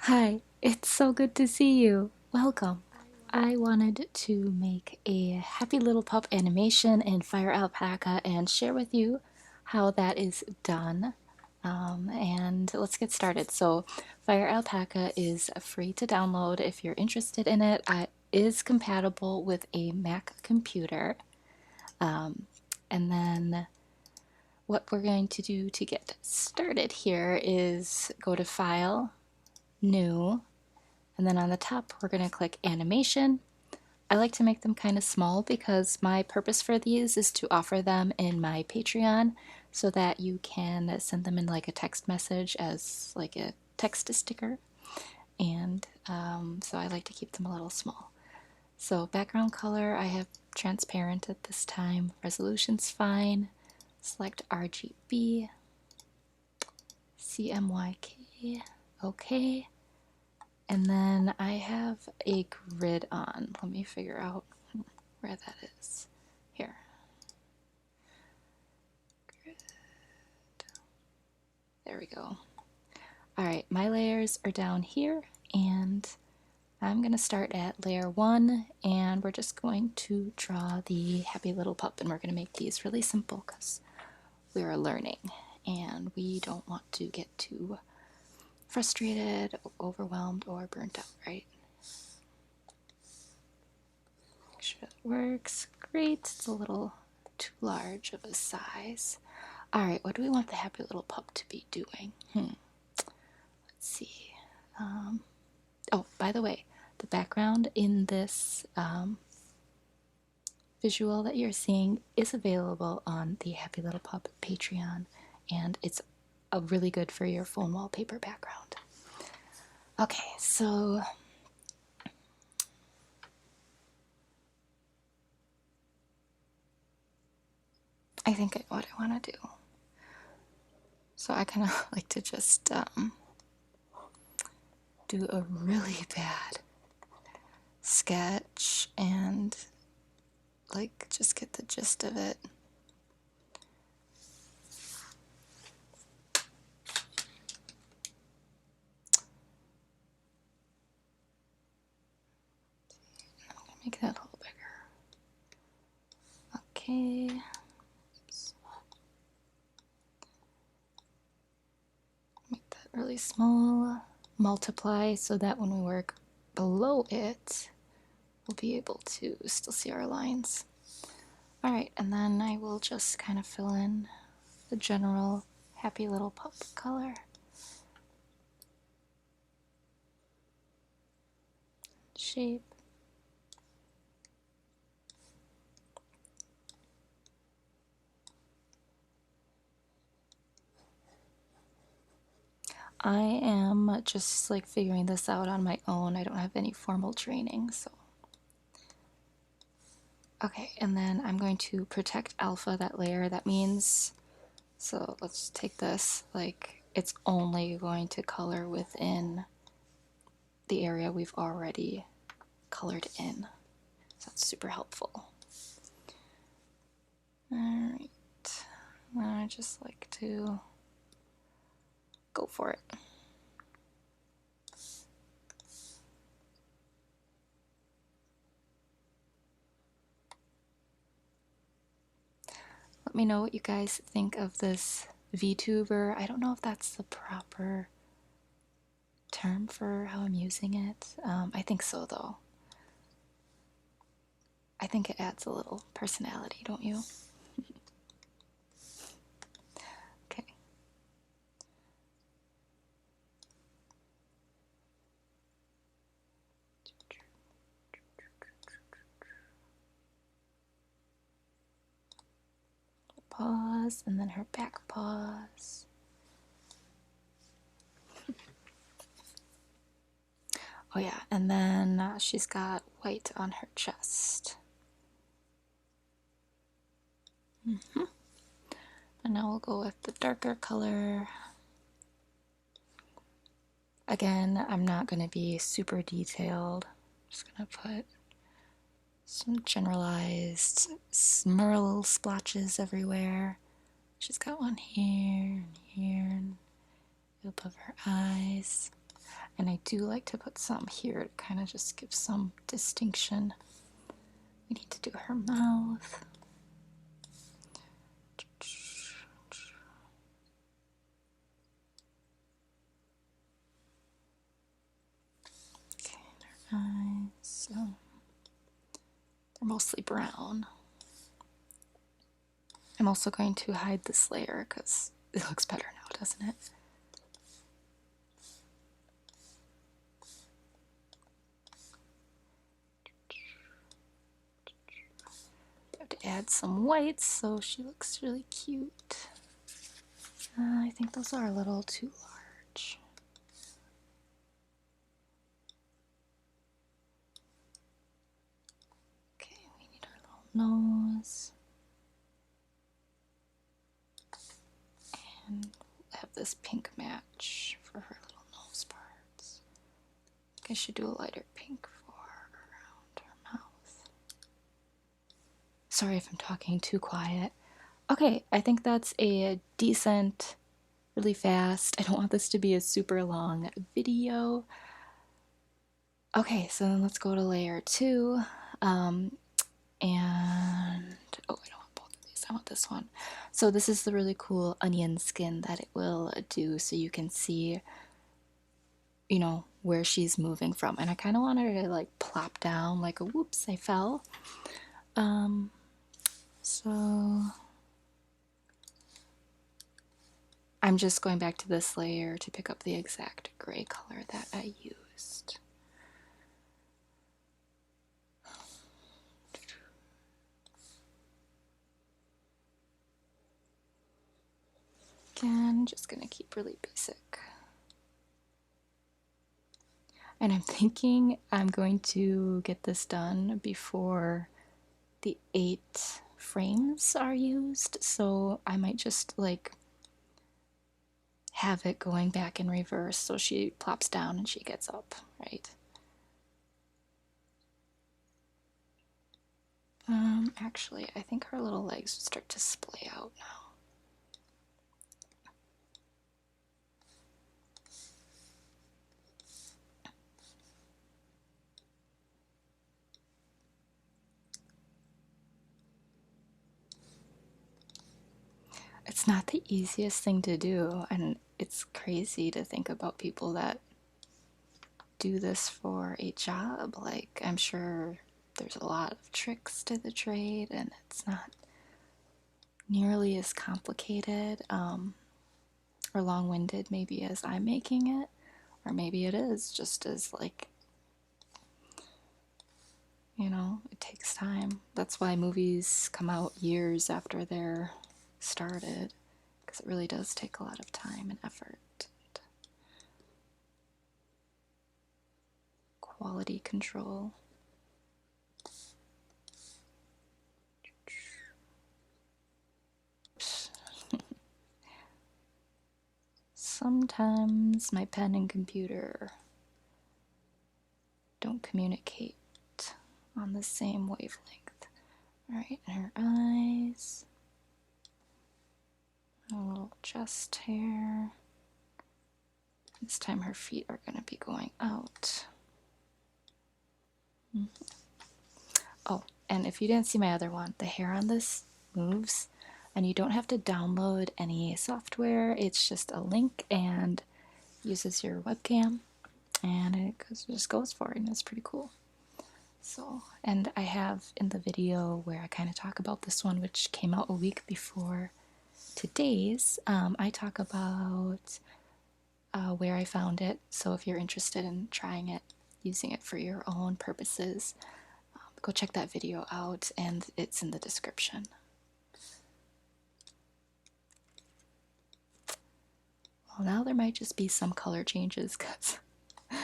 Hi, it's so good to see you. Welcome. I wanted to make a happy little pup animation in FireAlpaca and share with you how that is done. And let's get started. So, FireAlpaca is free to download if you're interested in it. It is compatible with a Mac computer. And then what we're going to do to get started here is go to File, New, and then on the top, we're going to click Animation. I like to make them kind of small because my purpose for these is to offer them in my Patreon so that you can send them in like a text message as like a text sticker. And so I like to keep them a little small. So background color, I have transparent at this time. Resolution's fine. Select RGB, CMYK, okay. And then I have a grid on. Let me figure out where that is. Here. Grid. There we go. Alright, my layers are down here, and I'm going to start at layer 1, and we're just going to draw the happy little pup, and we're going to make these really simple because we're learning, and we don't want to get too frustrated, overwhelmed, or burnt out, right? Make sure it works. Great. It's a little too large of a size. Alright, what do we want the happy little pup to be doing? Let's see. Oh, by the way, the background in this visual that you're seeing is available on the Happy Little Pup Patreon, and it's really good for your phone wallpaper background. Okay, so I think what I want to do. So I kind of like to just do a really bad sketch and like just get the gist of it. I'm gonna make that a little bigger. Okay. Oops. Make that really small. Multiply so that when we work below it, we'll be able to still see our lines. Alright, and then I will just kind of fill in the general happy little pup color. Shape. I am just like figuring this out on my own. I don't have any formal training, so. Okay, and then I'm going to protect alpha, that layer. That means, so let's take this, like it's only going to color within the area we've already colored in. So that's super helpful. Alright, I just like to go for it. Let me know what you guys think of this VTuber. I don't know if that's the proper term for how I'm using it. I think so, though. I think it adds a little personality, don't you? Okay. Paws, and then her back paws. Oh yeah, and then she's got white on her chest. And now we'll go with the darker color. Again, I'm not going to be super detailed. I'm just going to put some generalized smurl splotches everywhere. She's got one here and here and above her eyes. And I do like to put some here to kind of just give some distinction. We need to do her mouth. Okay, and her eyes. They're mostly brown. I'm also going to hide this layer because it looks better now, doesn't it? I have to add some whites so she looks really cute. I think those are a little too large. Okay, we need our little nose. And we'll have this pink match for her little nose parts. I think I should do a lighter pink for around her mouth. Sorry if I'm talking too quiet. Okay, I think that's a decent, really fast. I don't want this to be a super long video. Okay, so then let's go to layer 2. And oh, I don't want both of these, I want this one. So this is the really cool onion skin that it will do, so you can see, you know, where she's moving from. And I kind of want her to like plop down like a whoops, I fell. So I'm just going back to this layer to pick up the exact gray color that I used. Again, just gonna keep really basic. And I'm thinking I'm going to get this done before the 8 frames are used, so I might just like have it going back in reverse so she plops down and she gets up, right? Actually, I think her little legs would start to splay out now. It's not the easiest thing to do, and it's crazy to think about people that do this for a job. Like, I'm sure there's a lot of tricks to the trade, and it's not nearly as complicated or long-winded maybe as I'm making it, or maybe it is just as like, you know, it takes time. That's why movies come out years after they're started, because it really does take a lot of time and effort. Quality control. Sometimes my pen and computer don't communicate on the same wavelength. Alright, and her eyes. A little chest hair. This time her feet are going to be going out. Oh, and if you didn't see my other one, the hair on this moves, and you don't have to download any software. It's just a link and uses your webcam, and it just goes for it, and it's pretty cool. So, and I have in the video where I kind of talk about this one, which came out a week before today's, I talk about where I found it. So if you're interested in trying it, using it for your own purposes, go check that video out, and it's in the description. Well, now there might just be some color changes because I'm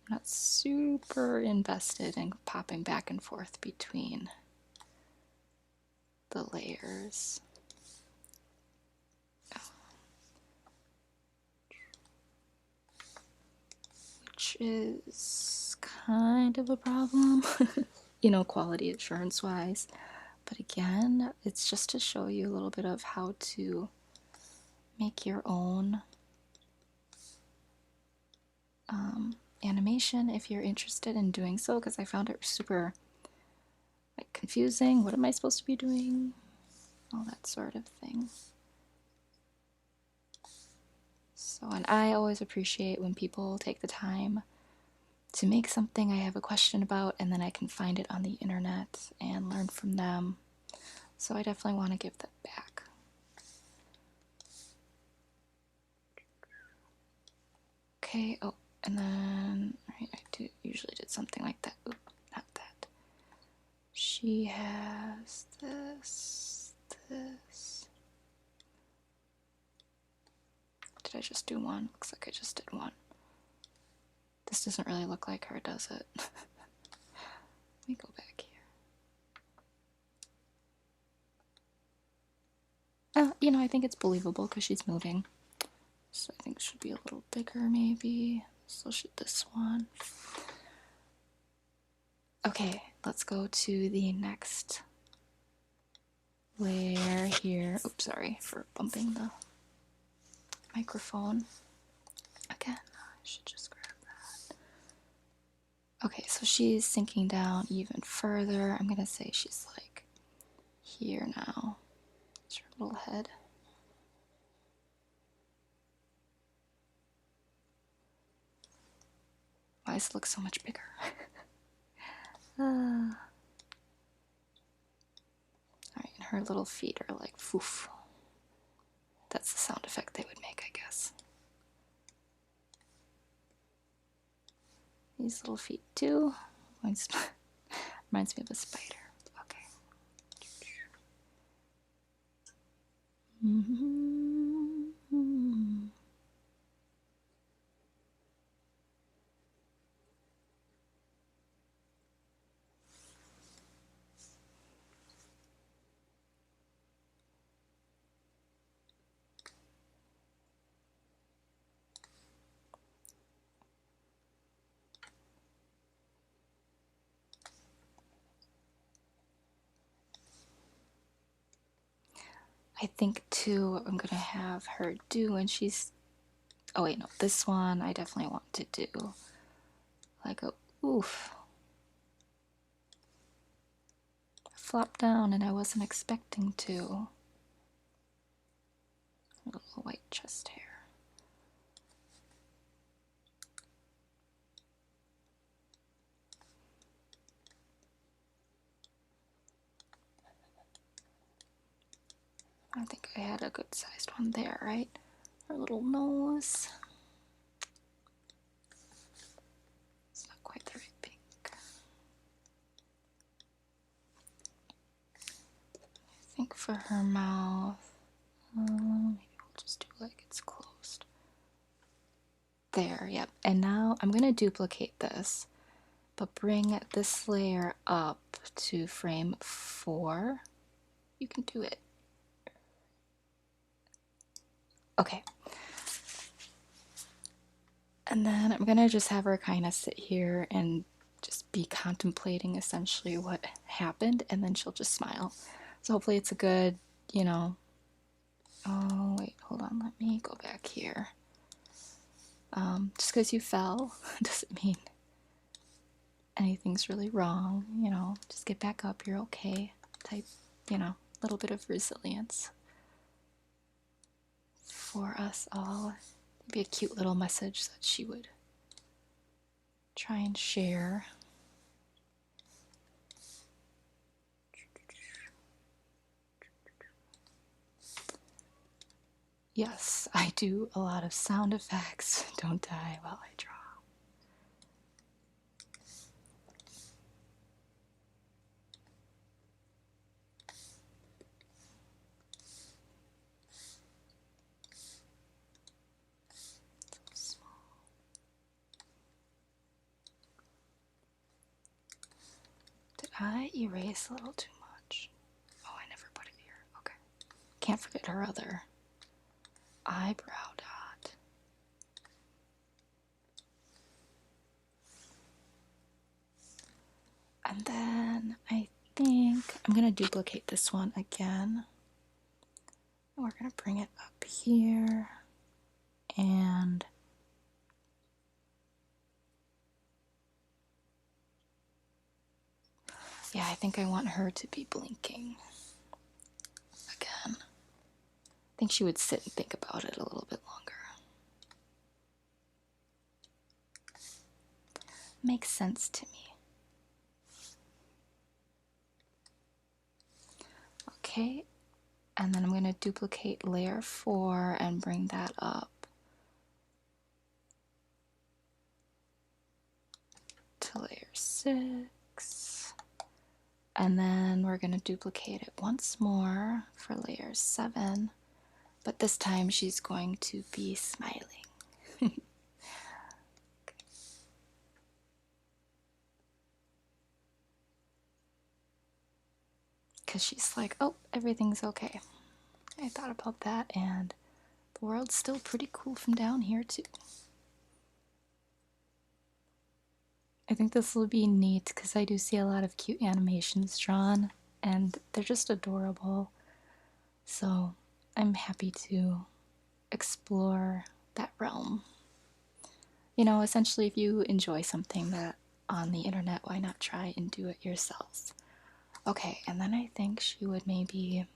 not super invested in popping back and forth between the layers. Which is kind of a problem, you know, quality assurance wise. But again, it's just to show you a little bit of how to make your own animation if you're interested in doing so, because I found it super like confusing. What am I supposed to be doing? All that sort of thing. So, and I always appreciate when people take the time to make something I have a question about, and then I can find it on the internet and learn from them. So I definitely want to give that back. Okay, oh, and then right, I usually did something like that. Oop, not that. She has this. Did I just do one? Looks like I just did one. This doesn't really look like her, does it? Let me go back here. You know, I think it's believable because she's moving. So I think it should be a little bigger, maybe. So should this one. Okay, let's go to the next layer here. Oops, sorry for bumping the microphone. Again, I should just grab that. Okay, so she's sinking down even further. I'm gonna say she's like here now. It's her little head. Why does it look so much bigger? Alright, and her little feet are like foof. That's the sound effect they would make, I guess. These little feet too. Reminds me of a spider. Okay. I think too what I'm gonna have her do when she's, oh wait, no, this one I definitely want to do like a oof. Flop down and I wasn't expecting to. A little white chest hair. I think I had a good sized one there, right? Her little nose. It's not quite the right pink. I think for her mouth, maybe we'll just do like it's closed. There, yep. And now I'm gonna duplicate this, but bring this layer up to frame 4. You can do it. Okay. And then I'm gonna just have her kind of sit here and just be contemplating essentially what happened, and then she'll just smile. So hopefully it's a good, you know. Oh, wait, hold on. Let me go back here. Just because you fell doesn't mean anything's really wrong, you know. Just get back up, you're okay. Type, you know, a little bit of resilience for us all. It'd be a cute little message that she would try and share. Yes, I do a lot of sound effects, don't I, while I draw. So small. Did I erase a little too much? Oh, I never put it here. Okay. Can't forget her other eyebrow dot. And then I think I'm going to duplicate this one again. We're going to bring it up here. And Yeah, I think I want her to be blinking again. I think she would sit and think about it a little bit longer. Makes sense to me. Okay, and then I'm going to duplicate layer 4 and bring that up to layer 6. And then we're going to duplicate it once more for layer 7, but this time she's going to be smiling. Because she's like, oh, everything's okay. I thought about that, and the world's still pretty cool from down here, too. I think this will be neat because I do see a lot of cute animations drawn, and they're just adorable. So I'm happy to explore that realm. You know, essentially, if you enjoy something that on the internet, why not try and do it yourselves? Okay, and then I think she would maybe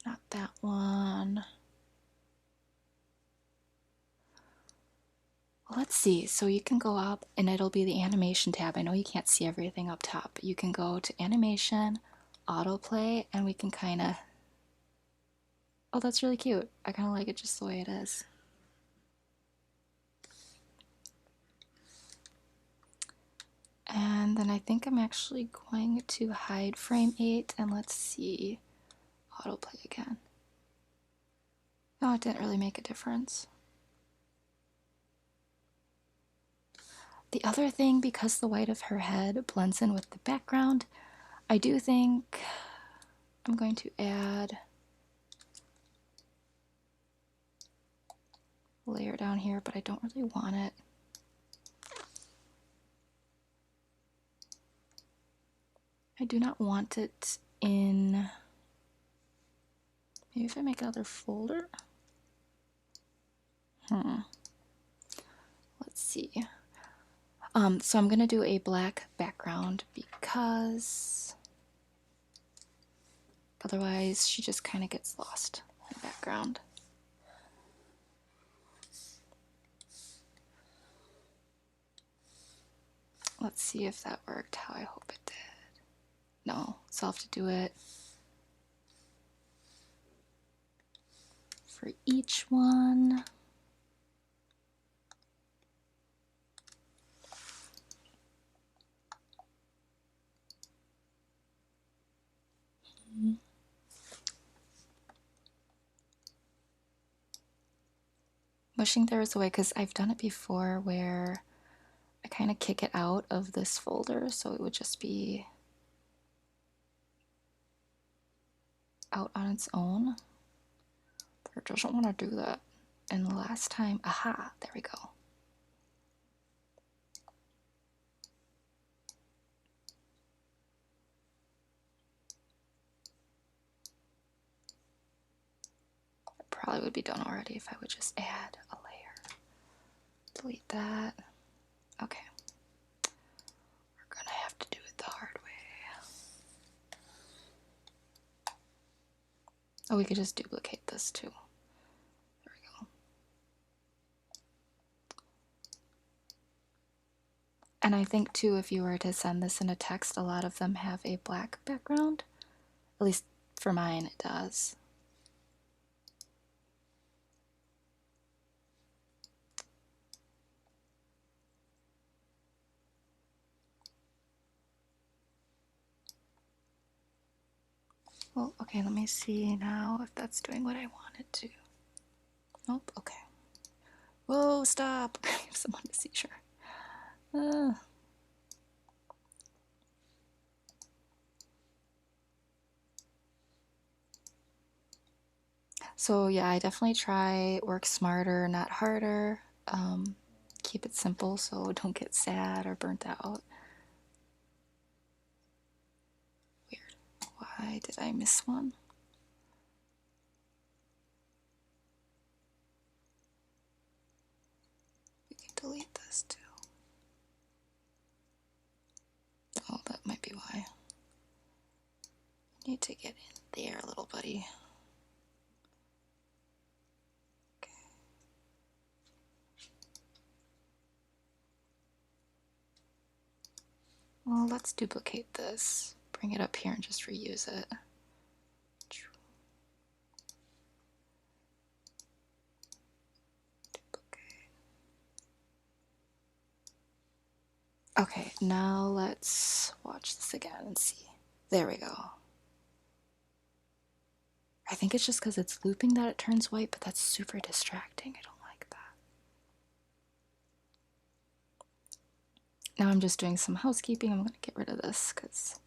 not that one. Well, let's see. So you can go up and it'll be the animation tab. I know you can't see everything up top, but you can go to animation, autoplay, and we can kind of. Oh, that's really cute. I kind of like it just the way it is. And then I think I'm actually going to hide frame 8 and let's see, autoplay again. No, it didn't really make a difference. The other thing, because the white of her head blends in with the background, I do think I'm going to add a layer down here, but I don't really want it. I do not want it in, maybe if I make another folder? Let's see. So I'm gonna do a black background because otherwise she just kind of gets lost in the background. Let's see if that worked how I hope it did. No, so I'll have to do it for each one. Wishing there was a way, because I've done it before where I kind of kick it out of this folder, so it would just be out on its own. But it doesn't want to do that. And the last time, aha, there we go. It probably would be done already if I would just add a layer. Delete that. Okay. We're gonna have to do it the hard way. Oh, we could just duplicate this too. There we go. And I think too, if you were to send this in a text, a lot of them have a black background. At least for mine, it does. Well, okay, let me see now if that's doing what I want it to. Nope, okay. Whoa, stop! Give someone a seizure. So yeah, I definitely try work smarter, not harder. Keep it simple so don't get sad or burnt out. Weird. Why did I miss one? We can delete this too. Oh, that might be why. Need to get in there, little buddy. Okay. Well, let's duplicate this. Bring it up here and just reuse it. Okay, now let's watch this again and see. There we go. I think it's just because it's looping that it turns white, but that's super distracting. I don't like that. Now I'm just doing some housekeeping. I'm going to get rid of this because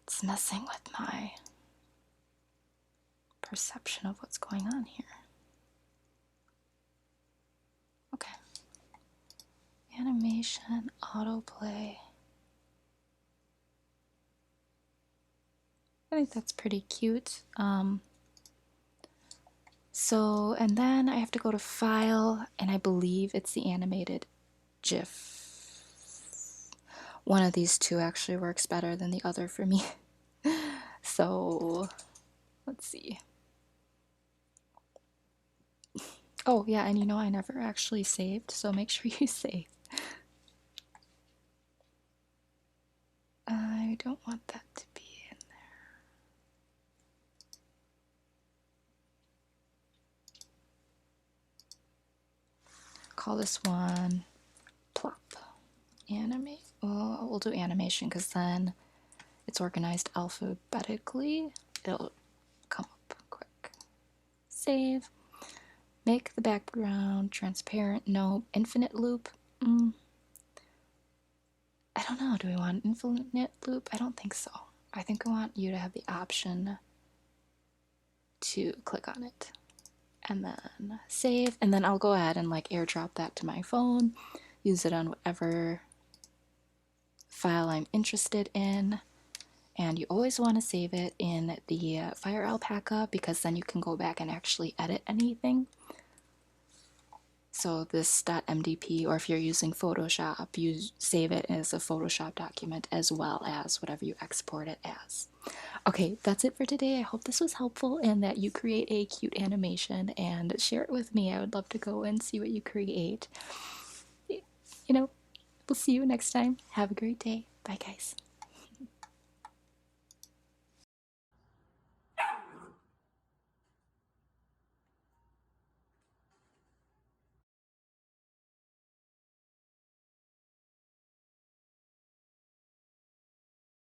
it's messing with my perception of what's going on here. Okay. Animation, autoplay. I think that's pretty cute. And then I have to go to File, and I believe it's the animated GIF. One of these two actually works better than the other for me. So, let's see. Oh, yeah, and you know I never actually saved, so make sure you save. I don't want that to be in there. Call this one Plop. Animate. Well, we'll do animation because then it's organized alphabetically. It'll come up quick. Save. Make the background transparent. No. Infinite loop. I don't know. Do we want infinite loop? I don't think so. I think I want you to have the option to click on it. And then save. And then I'll go ahead and like airdrop that to my phone. Use it on whatever file I'm interested in. And you always want to save it in the FireAlpaca because then you can go back and actually edit anything. So this .mdp, or if you're using Photoshop, you save it as a Photoshop document as well as whatever you export it as. Okay, that's it for today. I hope this was helpful and that you create a cute animation and share it with me. I would love to go and see what you create. You know, we'll see you next time. Have a great day. Bye, guys.